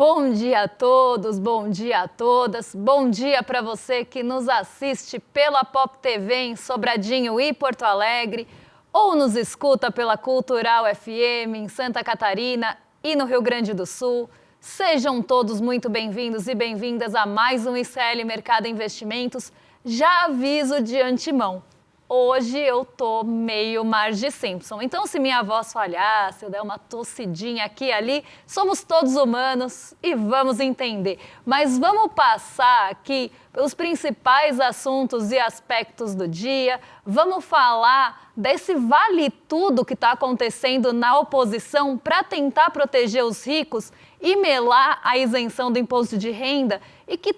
Bom dia a todos, bom dia a todas, bom dia para você que nos assiste pela Pop TV em Sobradinho e Porto Alegre, ou nos escuta pela Cultural FM em Santa Catarina e no Rio Grande do Sul. Sejam todos muito bem-vindos e bem-vindas a mais um ICL Mercado Investimentos. Já aviso de antemão, hoje eu tô meio Marge Simpson, então se minha voz falhar, se eu der uma tossidinha aqui e ali, somos todos humanos e vamos entender. Mas vamos passar aqui pelos principais assuntos e aspectos do dia, vamos falar desse vale tudo que está acontecendo na oposição para tentar proteger os ricos e melar a isenção do imposto de renda e que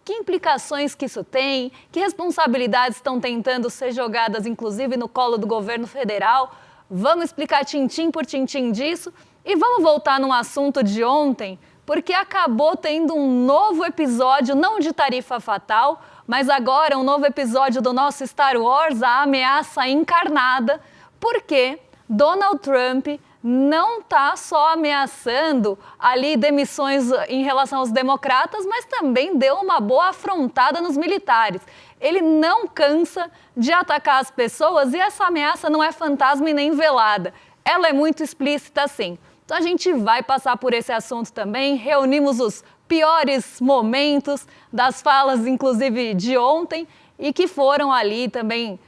implicações que isso tem, que responsabilidades estão tentando ser jogadas, inclusive, no colo do governo federal. Vamos explicar tintim por tintim disso e vamos voltar num assunto de ontem, porque acabou tendo um novo episódio, não de Tarifa Fatal, mas agora um novo episódio do nosso Star Wars, a ameaça encarnada, porque Donald Trump não está só ameaçando ali demissões em relação aos democratas, mas também deu uma boa afrontada nos militares. Ele não cansa de atacar as pessoas e essa ameaça não é fantasma e nem velada. Ela é muito explícita, sim. Então a gente vai passar por esse assunto também, reunimos os piores momentos das falas, inclusive de ontem, e que foram ali também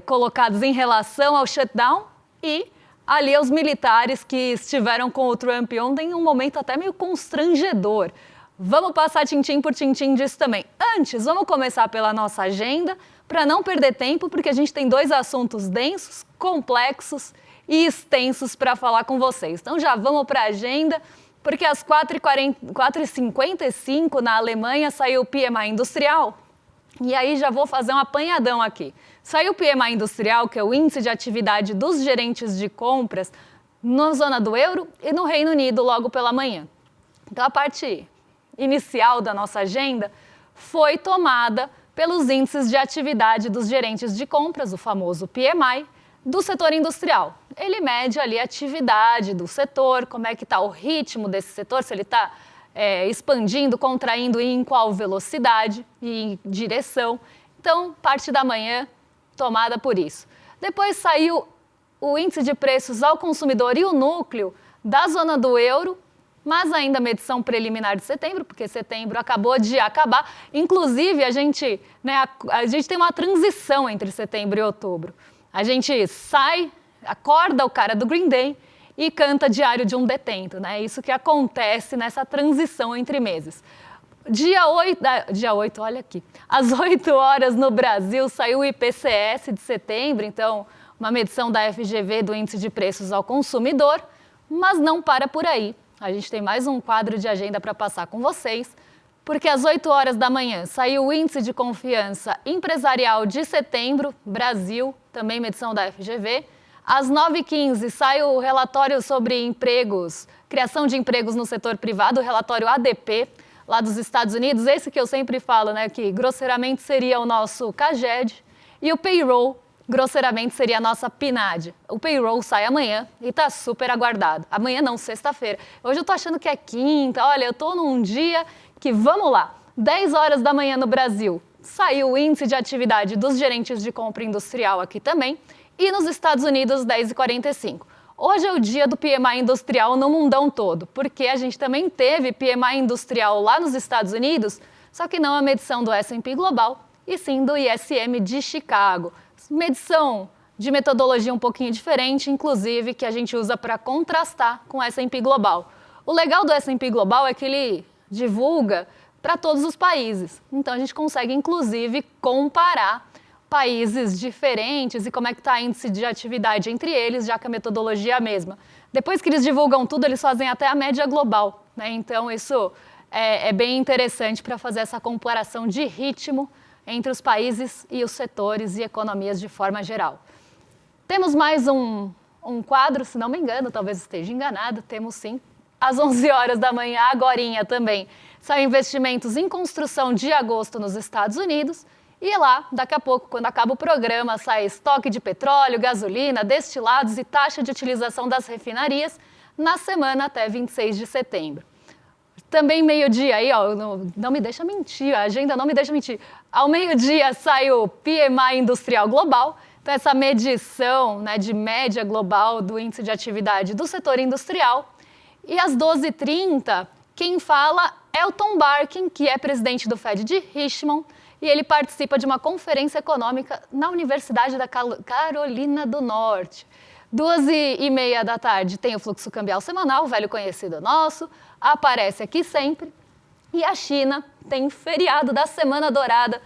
colocados em relação ao shutdown e ali aos militares que estiveram com o Trump ontem em um momento até meio constrangedor. Vamos passar tintim por tintim disso também. Antes, vamos começar pela nossa agenda, para não perder tempo, porque a gente tem dois assuntos densos, complexos e extensos para falar com vocês. Então já vamos para a agenda, porque às 4h55 na Alemanha saiu o PMI industrial. E aí já vou fazer um apanhadão aqui. Saiu o PMI industrial, que é o índice de atividade dos gerentes de compras na zona do euro e no Reino Unido logo pela manhã. Então a parte inicial da nossa agenda foi tomada pelos índices de atividade dos gerentes de compras, o famoso PMI, do setor industrial. Ele mede ali a atividade do setor, como é que está o ritmo desse setor, se ele está expandindo, contraindo e em qual velocidade e direção. Então, parte da manhã tomada por isso. Depois saiu o índice de preços ao consumidor e o núcleo da zona do euro, mas ainda medição preliminar de setembro, porque setembro acabou de acabar. Inclusive, a gente tem uma transição entre setembro e outubro. A gente sai, acorda o cara do Green Day e canta Diário de um Detento, né? Isso que acontece nessa transição entre meses. Dia 8, olha aqui, às 8 horas no Brasil saiu o IPCS de setembro, então uma medição da FGV do Índice de Preços ao Consumidor, mas não para por aí. A gente tem mais um quadro de agenda para passar com vocês, porque às 8 horas da manhã saiu o Índice de Confiança Empresarial de setembro, Brasil, também medição da FGV. Às 9h15 sai o relatório sobre empregos, criação de empregos no setor privado, o relatório ADP, lá dos Estados Unidos, esse que eu sempre falo, né, que grosseiramente seria o nosso CAGED, e o payroll, grosseiramente seria a nossa PNAD. O payroll sai amanhã e está super aguardado. Amanhã não, sexta-feira. Hoje eu tô achando que é quinta, olha, eu tô num dia que, vamos lá, 10 horas da manhã no Brasil, saiu o índice de atividade dos gerentes de compra industrial aqui também, e nos Estados Unidos, 10h45. Hoje é o dia do PMI industrial no mundão todo, porque a gente também teve PMI industrial lá nos Estados Unidos, só que não a medição do S&P Global, e sim do ISM de Chicago. Medição de metodologia um pouquinho diferente, inclusive, que a gente usa para contrastar com o S&P Global. O legal do S&P Global é que ele divulga para todos os países, então a gente consegue, inclusive, comparar países diferentes e como é que está o índice de atividade entre eles, já que a metodologia é a mesma. Depois que eles divulgam tudo, eles fazem até a média global, né? Então isso é bem interessante para fazer essa comparação de ritmo entre os países e os setores e economias de forma geral. Temos mais um quadro, se não me engano, talvez esteja enganado, temos sim, às 11 horas da manhã, agorinha também, são investimentos em construção de agosto nos Estados Unidos. E lá, daqui a pouco, quando acaba o programa, sai estoque de petróleo, gasolina, destilados e taxa de utilização das refinarias na semana até 26 de setembro. Também meio-dia aí, ó, não me deixa mentir, a agenda não me deixa mentir. Ao meio-dia sai o PMI Industrial Global, então essa medição, né, de média global do índice de atividade do setor industrial. E às 12h30, quem fala é o Tom Barkin, que é presidente do Fed de Richmond, e ele participa de uma conferência econômica na Universidade da Carolina do Norte. 2h30 da tarde tem o fluxo cambial semanal, velho conhecido nosso, aparece aqui sempre. E a China tem feriado da Semana Dourada.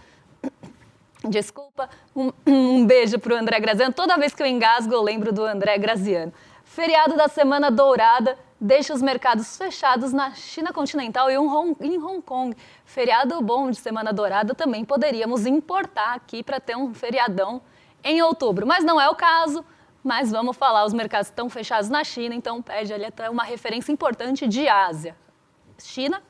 Desculpa, um beijo para o André Graziano. Toda vez que eu engasgo, eu lembro do André Graziano. Feriado da Semana Dourada deixa os mercados fechados na China continental e em Hong Kong. Feriado bom de Semana Dourada também poderíamos importar aqui para ter um feriadão em outubro. Mas não é o caso. Mas vamos falar, os mercados estão fechados na China, então pede ali até uma referência importante de Ásia. China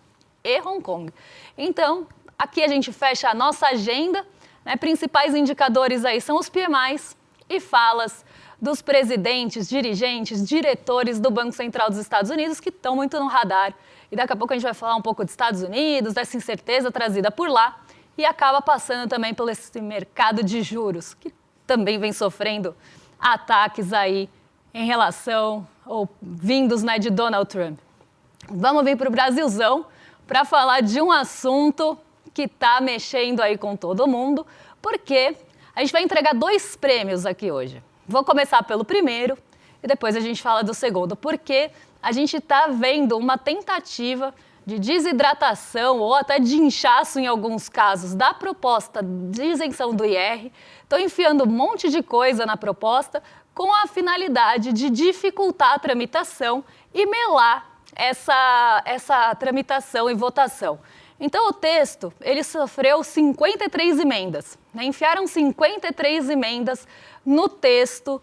e Hong Kong. Então, aqui a gente fecha a nossa agenda, né? Principais indicadores aí são os PMIs e falas dos presidentes, dirigentes, diretores do Banco Central dos Estados Unidos que estão muito no radar. E daqui a pouco a gente vai falar um pouco dos Estados Unidos, dessa incerteza trazida por lá e acaba passando também pelo esse mercado de juros, que também vem sofrendo ataques aí em relação, ou vindos, né, de Donald Trump. Vamos vir para o Brasilzão para falar de um assunto que está mexendo aí com todo mundo, porque a gente vai entregar 2 prêmios aqui hoje. Vou começar pelo primeiro e depois a gente fala do segundo, porque a gente está vendo uma tentativa de desidratação ou até de inchaço em alguns casos da proposta de isenção do IR. Estão enfiando um monte de coisa na proposta com a finalidade de dificultar a tramitação e melar essa tramitação e votação. Então o texto, ele sofreu 53 emendas, né? Enfiaram 53 emendas no texto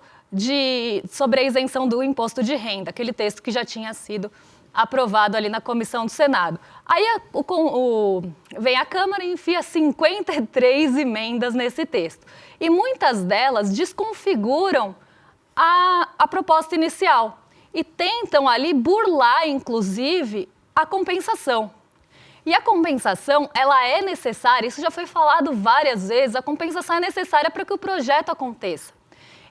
sobre a isenção do imposto de renda, aquele texto que já tinha sido aprovado ali na comissão do Senado. Aí vem a Câmara e enfia 53 emendas nesse texto. E muitas delas desconfiguram a proposta inicial e tentam ali burlar, inclusive, a compensação. E a compensação, ela é necessária, isso já foi falado várias vezes, a compensação é necessária para que o projeto aconteça.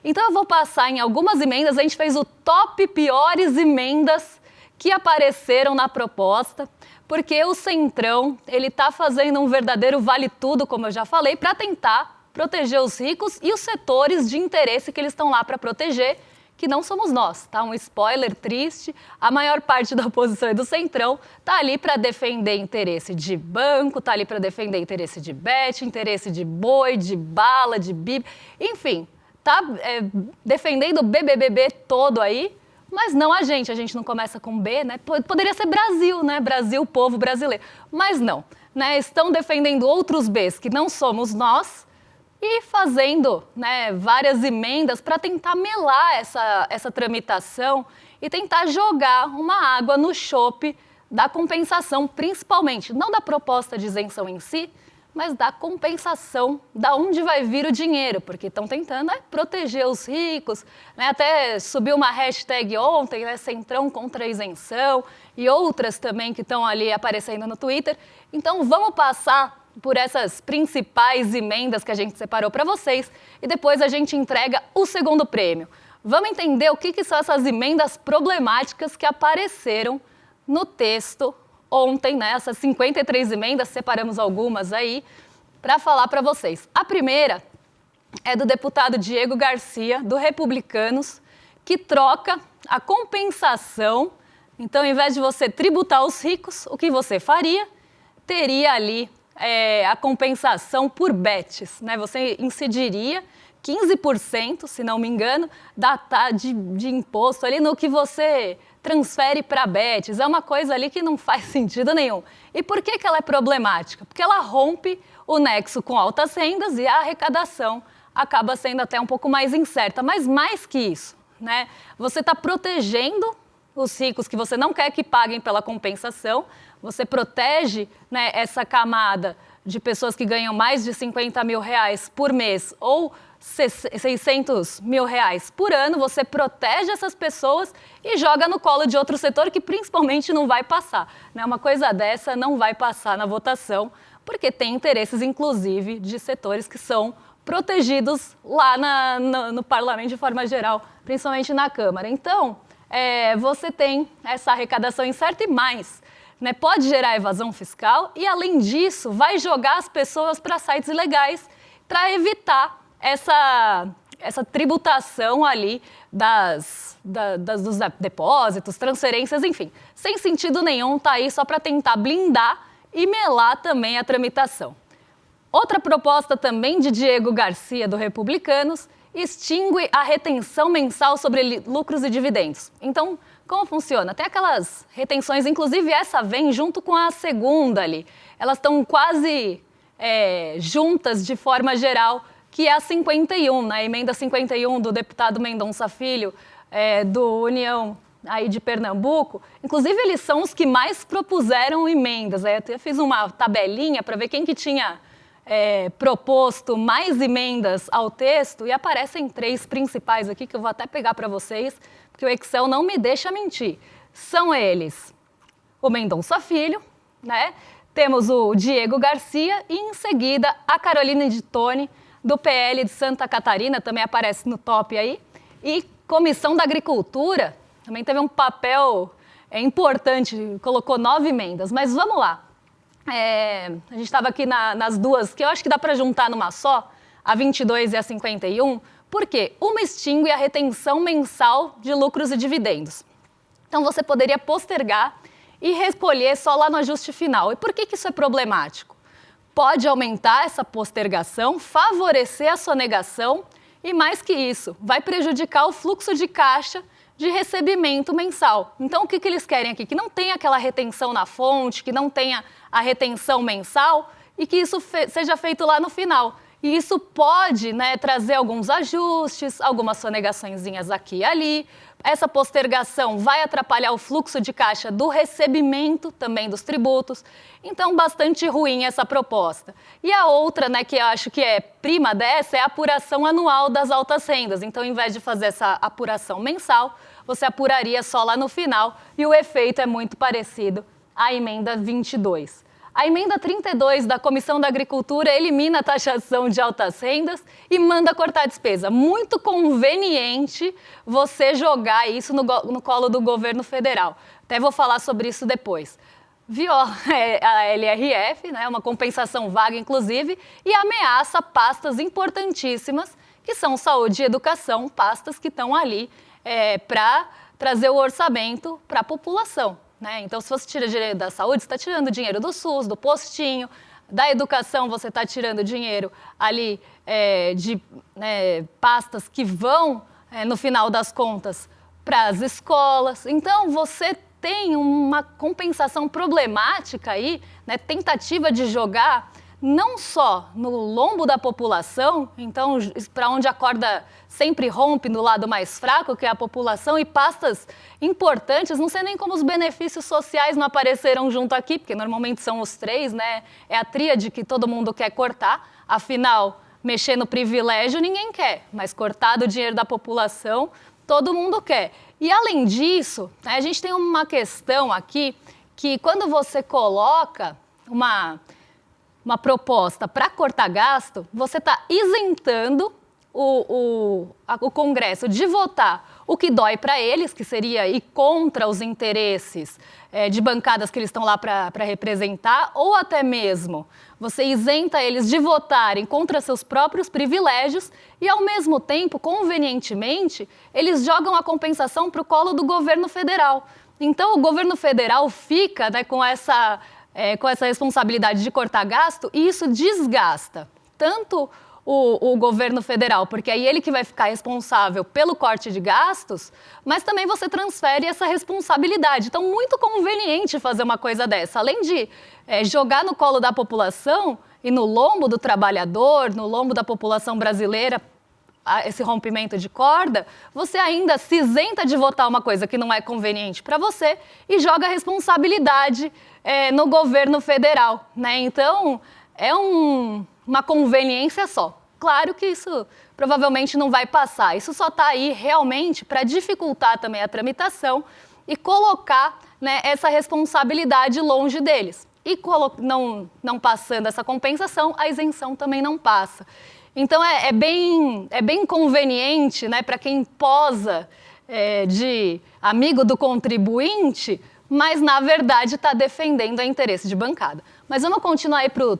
Então eu vou passar em algumas emendas, a gente fez o top piores emendas que apareceram na proposta, porque o Centrão, ele está fazendo um verdadeiro vale-tudo, como eu já falei, para tentar proteger os ricos e os setores de interesse que eles estão lá para proteger, que não somos nós, tá? Um spoiler triste, a maior parte da oposição e do Centrão está ali para defender interesse de banco, está ali para defender interesse de bet, interesse de boi, de bala, de bib, enfim, está defendendo o BBBB todo aí, mas não a gente não começa com B, né? Poderia ser Brasil, né? Brasil, povo brasileiro. Mas não, né? Estão defendendo outros Bs que não somos nós e fazendo, né, várias emendas para tentar melar essa tramitação e tentar jogar uma água no chope da compensação, principalmente, não da proposta de isenção em si, mas da compensação, da onde vai vir o dinheiro, porque estão tentando proteger os ricos, né? Até subiu uma hashtag ontem, né, Centrão contra a isenção, e outras também que estão ali aparecendo no Twitter. Então vamos passar por essas principais emendas que a gente separou para vocês e depois a gente entrega o segundo prêmio. Vamos entender o que são essas emendas problemáticas que apareceram no texto ontem, né? Essas 53 emendas, separamos algumas aí para falar para vocês. A primeira é do deputado Diego Garcia, do Republicanos, que troca a compensação. Então, ao invés de você tributar os ricos, o que você faria? Teria ali a compensação por bets, né? Você incidiria 15%, se não me engano, de imposto ali no que você transfere para bets. É uma coisa ali que não faz sentido nenhum. E por que ela é problemática? Porque ela rompe o nexo com altas rendas e a arrecadação acaba sendo até um pouco mais incerta. Mas mais que isso, né? Você está protegendo os ricos que você não quer que paguem pela compensação, você protege, né, essa camada de pessoas que ganham mais de 50 mil reais por mês ou 600 mil reais por ano, você protege essas pessoas e joga no colo de outro setor que principalmente não vai passar. Né? Uma coisa dessa não vai passar na votação, porque tem interesses, inclusive, de setores que são protegidos lá no parlamento de forma geral, principalmente na Câmara. Então, você tem essa arrecadação incerta e mais. Né? Pode gerar evasão fiscal e, além disso, vai jogar as pessoas para sites ilegais para evitar essa tributação ali dos depósitos, transferências, enfim. Sem sentido nenhum, tá aí só para tentar blindar e melar também a tramitação. Outra proposta também de Diego Garcia, do Republicanos, extingue a retenção mensal sobre lucros e dividendos. Então, como funciona? Tem aquelas retenções, inclusive essa vem junto com a segunda ali. Elas estão quase juntas de forma geral, que é a 51, né? A emenda 51 do deputado Mendonça Filho, do União aí de Pernambuco. Inclusive, eles são os que mais propuseram emendas. Eu até fiz uma tabelinha para ver quem que tinha proposto mais emendas ao texto e aparecem 3 principais aqui que eu vou até pegar para vocês, porque o Excel não me deixa mentir. São eles o Mendonça Filho, né? Temos o Diego Garcia e, em seguida, a Carolina de Tone, do PL de Santa Catarina, também aparece no top aí. E Comissão da Agricultura também teve um papel importante, colocou 9 emendas. Mas vamos lá. A gente estava aqui nas duas, que eu acho que dá para juntar numa só, a 22 e a 51, porque uma extingue a retenção mensal de lucros e dividendos. Então, você poderia postergar e recolher só lá no ajuste final. E por que isso é problemático? Pode aumentar essa postergação, favorecer a sonegação e, mais que isso, vai prejudicar o fluxo de caixa de recebimento mensal. Então, o que eles querem aqui? Que não tenha aquela retenção na fonte, que não tenha a retenção mensal e que isso seja feito lá no final. E isso pode, né, trazer alguns ajustes, algumas sonegaçõezinhas aqui e ali. Essa postergação vai atrapalhar o fluxo de caixa do recebimento também dos tributos. Então, bastante ruim essa proposta. E a outra, né, que eu acho que é prima dessa, é a apuração anual das altas rendas. Então, ao invés de fazer essa apuração mensal, você apuraria só lá no final e o efeito é muito parecido à emenda 22. A emenda 32 da Comissão da Agricultura elimina a taxação de altas rendas e manda cortar a despesa. Muito conveniente você jogar isso no colo do governo federal. Até vou falar sobre isso depois. Viola a LRF, né, uma compensação vaga, inclusive, e ameaça pastas importantíssimas, que são saúde e educação, pastas que estão ali para trazer o orçamento para a população. Né? Então, se você tira dinheiro da saúde, você está tirando dinheiro do SUS, do postinho, da educação, você está tirando dinheiro ali de pastas que vão, no final das contas, para as escolas. Então, você tem uma compensação problemática aí, né? Tentativa de jogar não só no lombo da população, então para onde a corda sempre rompe no lado mais fraco, que é a população, e pastas importantes, não sei nem como os benefícios sociais não apareceram junto aqui, porque normalmente são os 3, né? É a tríade que todo mundo quer cortar, afinal, mexer no privilégio ninguém quer, mas cortar do dinheiro da população todo mundo quer. E além disso, a gente tem uma questão aqui, que quando você coloca uma proposta para cortar gasto, você está isentando o Congresso de votar o que dói para eles, que seria ir contra os interesses de bancadas que eles estão lá para representar, ou até mesmo você isenta eles de votarem contra seus próprios privilégios e, ao mesmo tempo, convenientemente, eles jogam a compensação para o colo do governo federal. Então, o governo federal fica, né, com essa responsabilidade de cortar gasto, e isso desgasta tanto o governo federal, porque aí ele que vai ficar responsável pelo corte de gastos, mas também você transfere essa responsabilidade. Então, muito conveniente fazer uma coisa dessa. Além de jogar no colo da população e no lombo do trabalhador, no lombo da população brasileira, esse rompimento de corda, você ainda se isenta de votar uma coisa que não é conveniente para você e joga a responsabilidade no governo federal, né? Então, é uma conveniência só. Claro que isso provavelmente não vai passar. Isso só está aí realmente para dificultar também a tramitação e colocar, né, essa responsabilidade longe deles. E não passando essa compensação, a isenção também não passa. Então é bem conveniente, né, para quem posa de amigo do contribuinte, mas na verdade está defendendo o interesse de bancada. Mas vamos continuar aí para o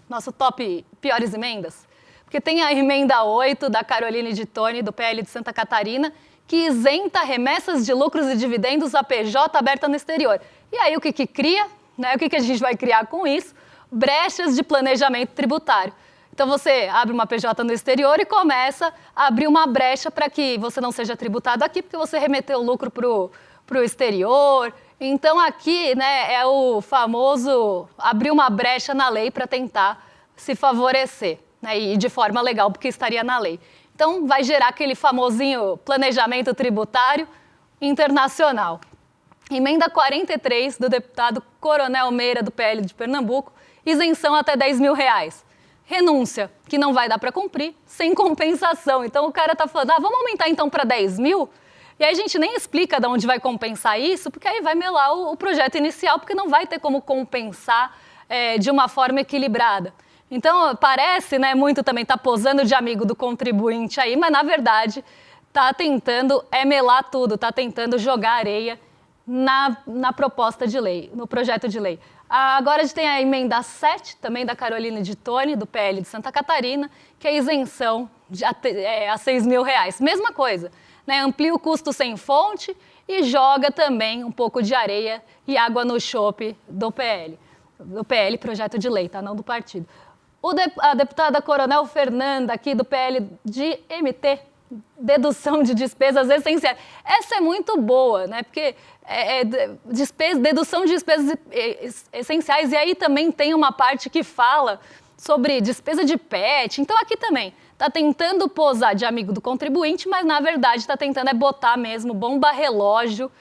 nosso top piores emendas? Porque tem a emenda 8 da Caroline de Toni, do PL de Santa Catarina, que isenta remessas de lucros e dividendos a PJ aberta no exterior. E aí o que cria? Né? O que a gente vai criar com isso? Brechas de planejamento tributário. Então você abre uma PJ no exterior e começa a abrir uma brecha para que você não seja tributado aqui, porque você remeteu o lucro para o exterior. Então aqui, né, é o famoso abrir uma brecha na lei para tentar se favorecer, né, e de forma legal, porque estaria na lei. Então vai gerar aquele famosinho planejamento tributário internacional. Emenda 43 do deputado Coronel Meira, do PL de Pernambuco, isenção até R$10 mil. Renúncia, que não vai dar para cumprir, sem compensação. Então o cara está falando, vamos aumentar então para 10 mil? E aí a gente nem explica de onde vai compensar isso, porque aí vai melar o projeto inicial, porque não vai ter como compensar de uma forma equilibrada. Então parece, né, muito também está posando de amigo do contribuinte aí, mas na verdade está tentando melar tudo, está tentando jogar areia na proposta de lei, no projeto de lei. Agora a gente tem a emenda 7, também da Caroline de Toni, do PL de Santa Catarina, que é isenção a R$6 mil. Mesma coisa, né? Amplia o custo sem fonte e joga também um pouco de areia e água no chope do PL. Do PL, projeto de lei, tá? Não do partido. A deputada Coronel Fernanda, aqui do PL de MT, dedução de despesas essenciais. Essa é muito boa, né? Porque dedução de despesas essenciais, e aí também tem uma parte que fala sobre despesa de PET. Então aqui também está tentando posar de amigo do contribuinte, mas na verdade está tentando botar mesmo bomba relógio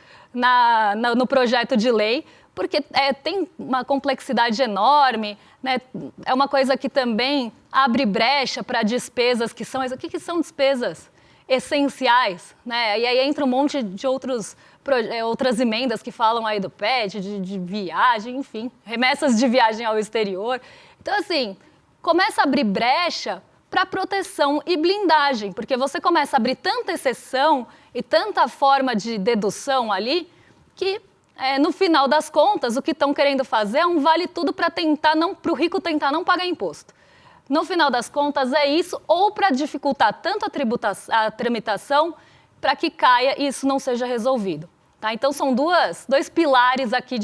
no projeto de lei, porque tem uma complexidade enorme, né? É uma coisa que também abre brecha para despesas que são... O que são despesas essenciais, né? E aí entra um monte de outras emendas que falam aí do PET, de viagem, enfim, remessas de viagem ao exterior. Então, assim, começa a abrir brecha para proteção e blindagem, porque você começa a abrir tanta exceção e tanta forma de dedução ali que, no final das contas, o que estão querendo fazer é um vale-tudo para o rico tentar não pagar imposto. No final das contas, é isso, ou para dificultar tanto a tramitação, para que caia e isso não seja resolvido. Tá? Então, são dois pilares aqui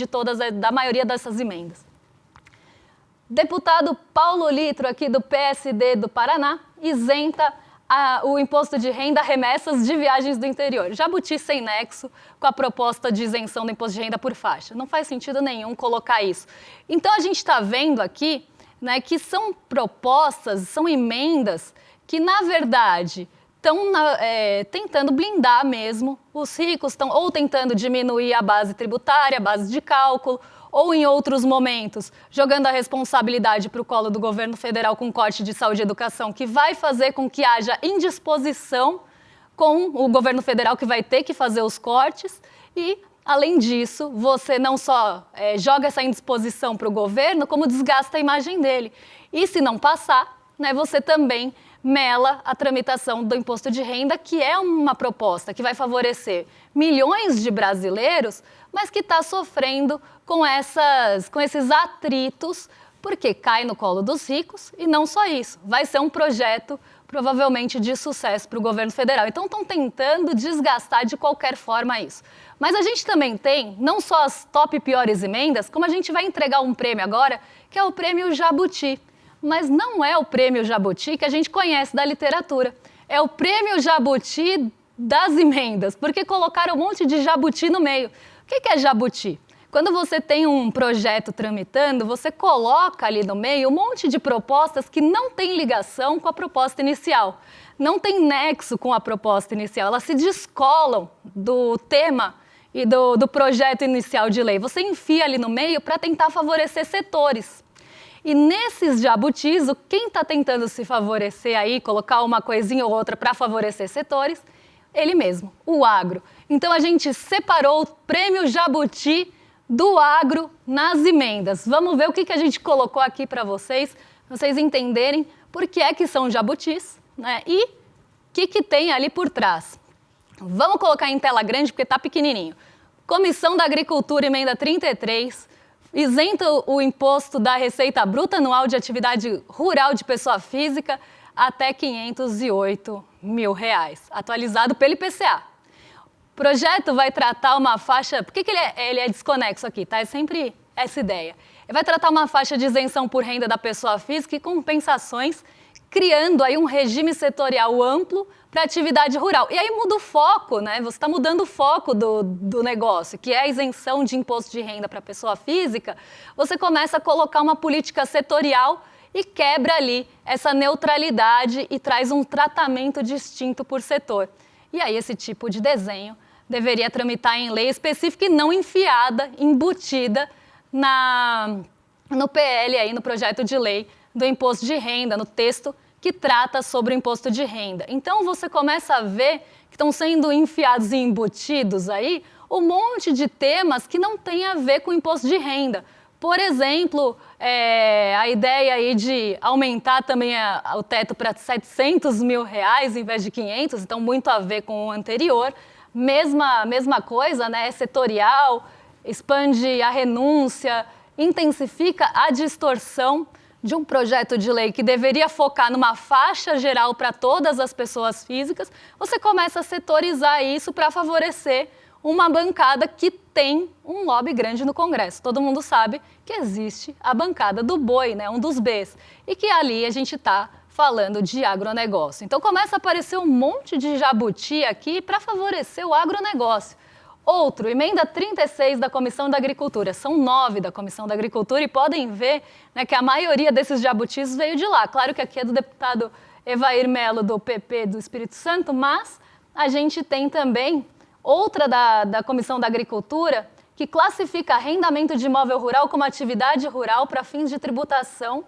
da maioria dessas emendas. Deputado Paulo Litro, aqui do PSD do Paraná, isenta o imposto de renda remessas de viagens do interior. Jabuti sem nexo com a proposta de isenção do imposto de renda por faixa. Não faz sentido nenhum colocar isso. Então, a gente está vendo aqui, né, que são propostas, são emendas que, na verdade, estão tentando blindar mesmo os ricos, estão ou tentando diminuir a base tributária, a base de cálculo, ou em outros momentos, jogando a responsabilidade para o colo do governo federal com corte de saúde e educação, que vai fazer com que haja indisposição com o governo federal, que vai ter que fazer os cortes, e, além disso, você não só joga essa indisposição para o governo, como desgasta a imagem dele. E se não passar, né, você também mela a tramitação do imposto de renda, que é uma proposta que vai favorecer milhões de brasileiros, mas que está sofrendo com esses atritos, porque cai no colo dos ricos, e não só isso, vai ser um projeto provavelmente de sucesso para o governo federal. Então estão tentando desgastar de qualquer forma isso. Mas a gente também tem, não só as top piores emendas, como a gente vai entregar um prêmio agora, que é o Prêmio Jabuti. Mas não é o Prêmio Jabuti que a gente conhece da literatura. É o Prêmio Jabuti das emendas, porque colocaram um monte de jabuti no meio. O que é jabuti? Quando você tem um projeto tramitando, você coloca ali no meio um monte de propostas que não têm ligação com a proposta inicial. Não tem nexo com a proposta inicial. Elas se descolam do tema e do projeto inicial de lei. Você enfia ali no meio para tentar favorecer setores. E nesses jabutis, quem está tentando se favorecer aí, colocar uma coisinha ou outra para favorecer setores, ele mesmo, o agro. Então a gente separou o prêmio Jabuti do agro nas emendas. Vamos ver o que a gente colocou aqui para vocês entenderem por que é que são jabutis, né? E o que tem ali por trás. Vamos colocar em tela grande porque está pequenininho. Comissão da Agricultura, emenda 33, isenta o imposto da receita bruta anual de atividade rural de pessoa física até R$ 508 mil, atualizado pelo IPCA. O projeto vai tratar uma faixa... Por que ele é desconexo aqui? Tá? É sempre essa ideia. Ele vai tratar uma faixa de isenção por renda da pessoa física e compensações, criando aí um regime setorial amplo para a atividade rural. E aí muda o foco, né? Você está mudando o foco do negócio, que é a isenção de imposto de renda para a pessoa física. Você começa a colocar uma política setorial e quebra ali essa neutralidade e traz um tratamento distinto por setor. E aí esse tipo de desenho deveria tramitar em lei específica e não enfiada, embutida no PL, aí, no projeto de lei do imposto de renda, no texto que trata sobre o imposto de renda. Então você começa a ver que estão sendo enfiados e embutidos aí um monte de temas que não tem a ver com o imposto de renda. Por exemplo, a ideia aí de aumentar também o teto para R$ 700 mil em vez de 500, então muito a ver com o anterior. Mesma coisa, né? Setorial, expande a renúncia, intensifica a distorção de um projeto de lei que deveria focar numa faixa geral para todas as pessoas físicas. Você começa a setorizar isso para favorecer uma bancada que tem um lobby grande no Congresso. Todo mundo sabe que existe a bancada do boi, né, um dos Bs, e que ali a gente está falando de agronegócio. Então começa a aparecer um monte de jabuti aqui para favorecer o agronegócio. Outro, emenda 36 da Comissão da Agricultura. São 9 da Comissão da Agricultura e podem ver, né, que a maioria desses jabutis veio de lá. Claro que aqui é do deputado Evair Melo, do PP do Espírito Santo, mas a gente tem também outra da Comissão da Agricultura, que classifica arrendamento de imóvel rural como atividade rural para fins de tributação,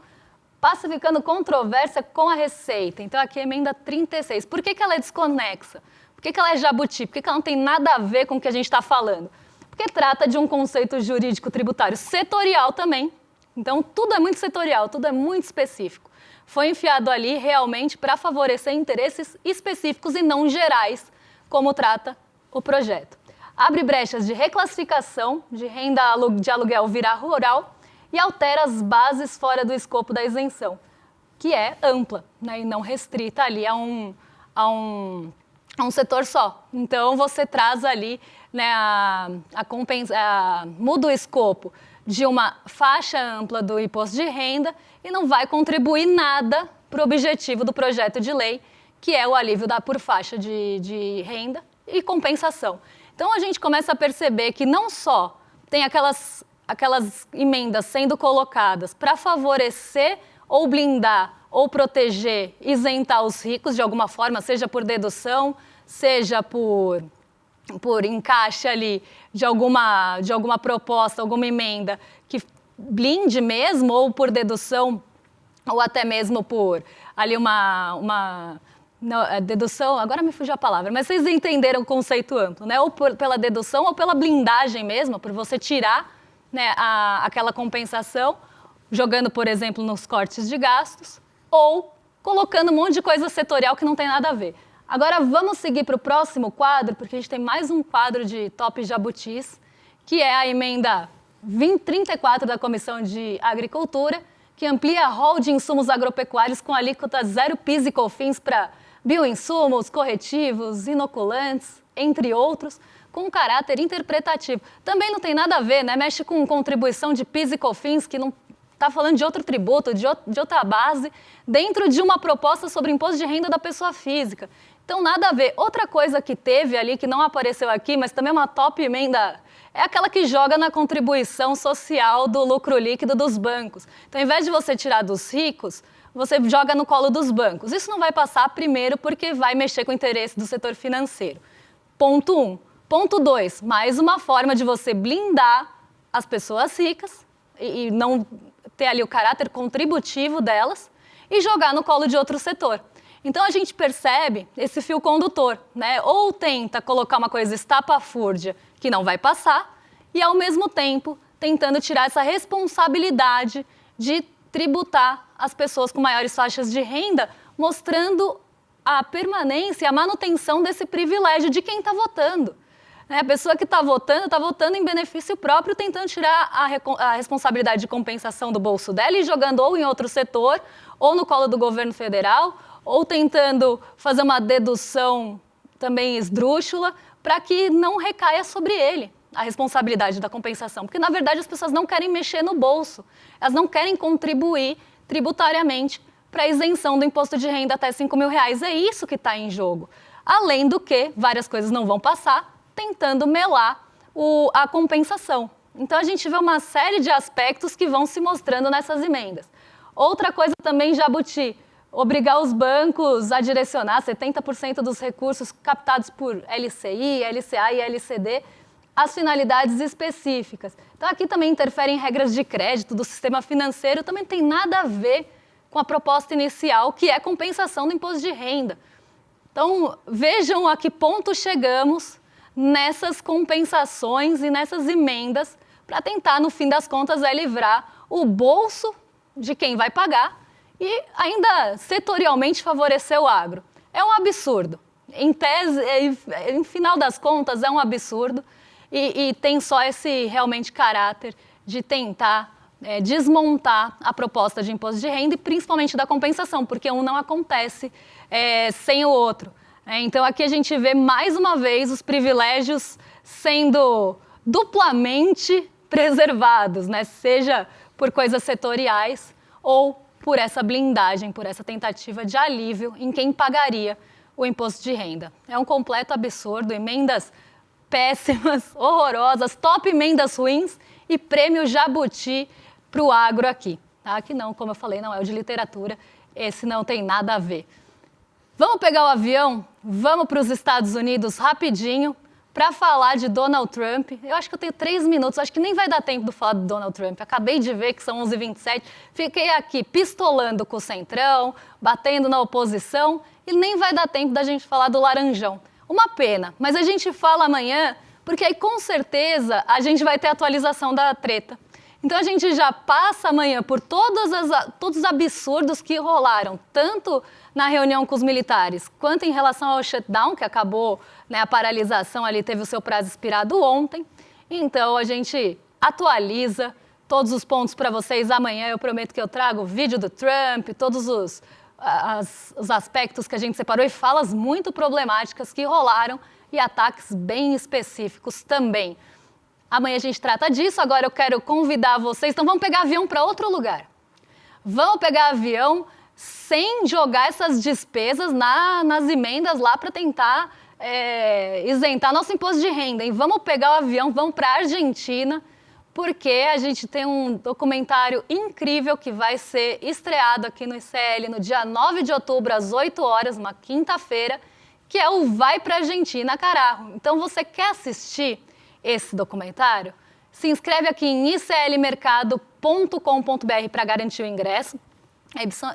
pacificando controvérsia com a Receita. Então, aqui é a emenda 36. Por que ela é desconexa? Por que ela é jabuti? Por que ela não tem nada a ver com o que a gente está falando? Porque trata de um conceito jurídico tributário setorial também. Então, tudo é muito setorial, tudo é muito específico. Foi enfiado ali realmente para favorecer interesses específicos e não gerais, como trata o projeto. Abre brechas de reclassificação de renda de aluguel virar rural e altera as bases fora do escopo da isenção, que é ampla, né, e não restrita ali a um setor só. Então, você traz ali, né, muda o escopo de uma faixa ampla do imposto de renda e não vai contribuir nada para o objetivo do projeto de lei, que é o alívio por faixa de renda e compensação. Então, a gente começa a perceber que não só tem aquelas emendas sendo colocadas para favorecer ou blindar ou proteger, isentar os ricos de alguma forma, seja por dedução, seja por encaixe ali de alguma proposta, alguma emenda que blinde mesmo, ou por dedução, ou até mesmo por ali dedução, agora me fugiu a palavra, mas vocês entenderam o conceito amplo, né? Ou pela dedução ou pela blindagem mesmo, por você tirar, né, aquela compensação, jogando, por exemplo, nos cortes de gastos, ou colocando um monte de coisa setorial que não tem nada a ver. Agora vamos seguir para o próximo quadro, porque a gente tem mais um quadro de top jabutis, que é a emenda 34 da Comissão de Agricultura, que amplia a rol de insumos agropecuários com alíquota zero PIS e COFINS para bioinsumos, corretivos, inoculantes, entre outros, com caráter interpretativo. Também não tem nada a ver, né? Mexe com contribuição de PIS e COFINS, que não está falando de outro tributo, de outra base, dentro de uma proposta sobre imposto de renda da pessoa física. Então, nada a ver. Outra coisa que teve ali, que não apareceu aqui, mas também é uma top emenda, é aquela que joga na contribuição social do lucro líquido dos bancos. Então, ao invés de você tirar dos ricos, você joga no colo dos bancos. Isso não vai passar, primeiro, porque vai mexer com o interesse do setor financeiro. Ponto 1. Ponto 2, mais uma forma de você blindar as pessoas ricas e não reverter ali o caráter contributivo delas e jogar no colo de outro setor. Então a gente percebe esse fio condutor, né? Ou tenta colocar uma coisa estapafúrdia que não vai passar e, ao mesmo tempo, tentando tirar essa responsabilidade de tributar as pessoas com maiores faixas de renda, mostrando a permanência, a manutenção desse privilégio de quem está votando. A pessoa que está votando em benefício próprio, tentando tirar a responsabilidade de compensação do bolso dela e jogando ou em outro setor, ou no colo do governo federal, ou tentando fazer uma dedução também esdrúxula para que não recaia sobre ele a responsabilidade da compensação. Porque, na verdade, as pessoas não querem mexer no bolso, elas não querem contribuir tributariamente para a isenção do imposto de renda até R$5.000. É isso que está em jogo. Além do que, várias coisas não vão passar, tentando melar a compensação. Então, a gente vê uma série de aspectos que vão se mostrando nessas emendas. Outra coisa também, Jabuti, obrigar os bancos a direcionar 70% dos recursos captados por LCI, LCA e LCD às finalidades específicas. Então, aqui também interferem regras de crédito do sistema financeiro, também não tem nada a ver com a proposta inicial, que é compensação do imposto de renda. Então, vejam a que ponto chegamos nessas compensações e nessas emendas para tentar, no fim das contas, livrar o bolso de quem vai pagar e ainda setorialmente favorecer o agro. É um absurdo. Em tese, em final das contas, é um absurdo e tem só esse realmente caráter de tentar desmontar a proposta de imposto de renda e principalmente da compensação, porque um não acontece sem o outro. Então, aqui a gente vê, mais uma vez, os privilégios sendo duplamente preservados, né? Seja por coisas setoriais ou por essa blindagem, por essa tentativa de alívio em quem pagaria o imposto de renda. É um completo absurdo, emendas péssimas, horrorosas, top emendas ruins e prêmio Jabuti para o agro aqui. Tá? Que não, como eu falei, não é o de literatura, esse não tem nada a ver. Vamos pegar o avião, vamos para os Estados Unidos rapidinho para falar de Donald Trump. Eu acho que eu tenho 3 minutos, acho que nem vai dar tempo de falar do Donald Trump. Acabei de ver que são 11h27, fiquei aqui pistolando com o Centrão, batendo na oposição e nem vai dar tempo da gente falar do Laranjão. Uma pena, mas a gente fala amanhã, porque aí com certeza a gente vai ter atualização da treta. Então a gente já passa amanhã por todos os absurdos que rolaram, tanto na reunião com os militares, quanto em relação ao shutdown, que acabou, né, a paralisação ali teve o seu prazo expirado ontem. Então a gente atualiza todos os pontos para vocês amanhã. Eu prometo que eu trago vídeo do Trump, todos os aspectos que a gente separou e falas muito problemáticas que rolaram e ataques bem específicos também. Amanhã a gente trata disso, agora eu quero convidar vocês, então vamos pegar avião para outro lugar. Vamos pegar avião sem jogar essas despesas nas emendas lá para tentar isentar nosso imposto de renda. E vamos pegar o avião, vamos para a Argentina, porque a gente tem um documentário incrível que vai ser estreado aqui no ICL no dia 9 de outubro, às 8 horas, uma quinta-feira, que é o Vai pra Argentina, Carajo. Então, você quer assistir esse documentário? Se inscreve aqui em iclmercado.com.br para garantir o ingresso.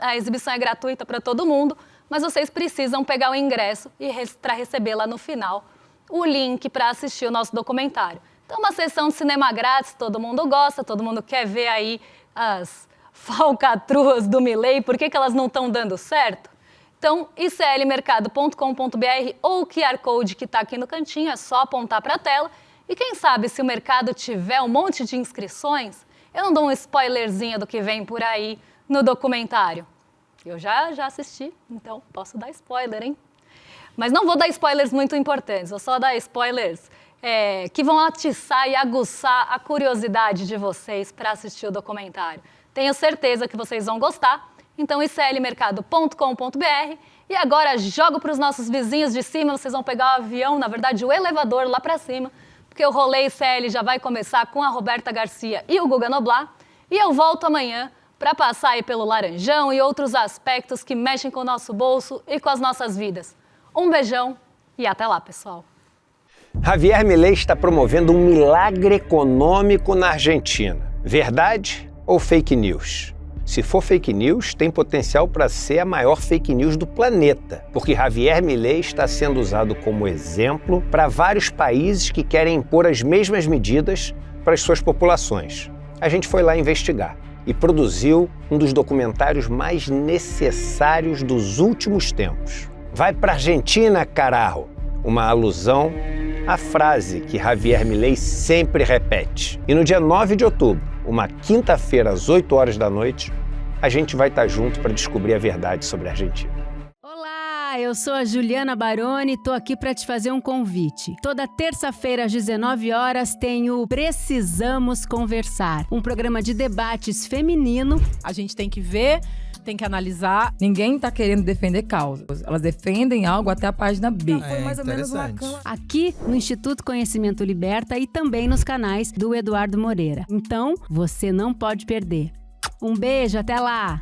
A exibição é gratuita para todo mundo, mas vocês precisam pegar o ingresso e para receber lá no final o link para assistir o nosso documentário. Então, uma sessão de cinema grátis, todo mundo gosta, todo mundo quer ver aí as falcatruas do Milei, por que elas não estão dando certo? Então, iclmercado.com.br ou o QR Code que está aqui no cantinho, é só apontar para a tela. E quem sabe, se o mercado tiver um monte de inscrições, eu não dou um spoilerzinho do que vem por aí no documentário. Eu já assisti, então posso dar spoiler, hein? Mas não vou dar spoilers muito importantes, vou só dar spoilers que vão atiçar e aguçar a curiosidade de vocês para assistir o documentário. Tenho certeza que vocês vão gostar, então iclmercado.com.br. E agora jogo para os nossos vizinhos de cima, vocês vão pegar o avião, na verdade o elevador lá para cima, porque o rolê ICL já vai começar com a Roberta Garcia e o Guga Noblar. E eu volto amanhã para passar aí pelo Laranjão e outros aspectos que mexem com o nosso bolso e com as nossas vidas. Um beijão e até lá, pessoal. Javier Milei está promovendo um milagre econômico na Argentina. Verdade ou fake news? Se for fake news, tem potencial para ser a maior fake news do planeta, porque Javier Milei está sendo usado como exemplo para vários países que querem impor as mesmas medidas para as suas populações. A gente foi lá investigar e produziu um dos documentários mais necessários dos últimos tempos. Vai para a Argentina, carajo! Uma alusão à frase que Javier Milei sempre repete. E no dia 9 de outubro, uma quinta-feira às 8 horas da noite, a gente vai estar junto para descobrir a verdade sobre a Argentina. Olá, eu sou a Juliana Baroni e tô aqui para te fazer um convite. Toda terça-feira às 19 horas tem o Precisamos Conversar, um programa de debates feminino. A gente tem que ver, tem que analisar. Ninguém tá querendo defender causas. Elas defendem algo até a página B. Foi mais ou menos uma cama. Aqui no Instituto Conhecimento Liberta e também nos canais do Eduardo Moreira. Então, você não pode perder. Um beijo, até lá!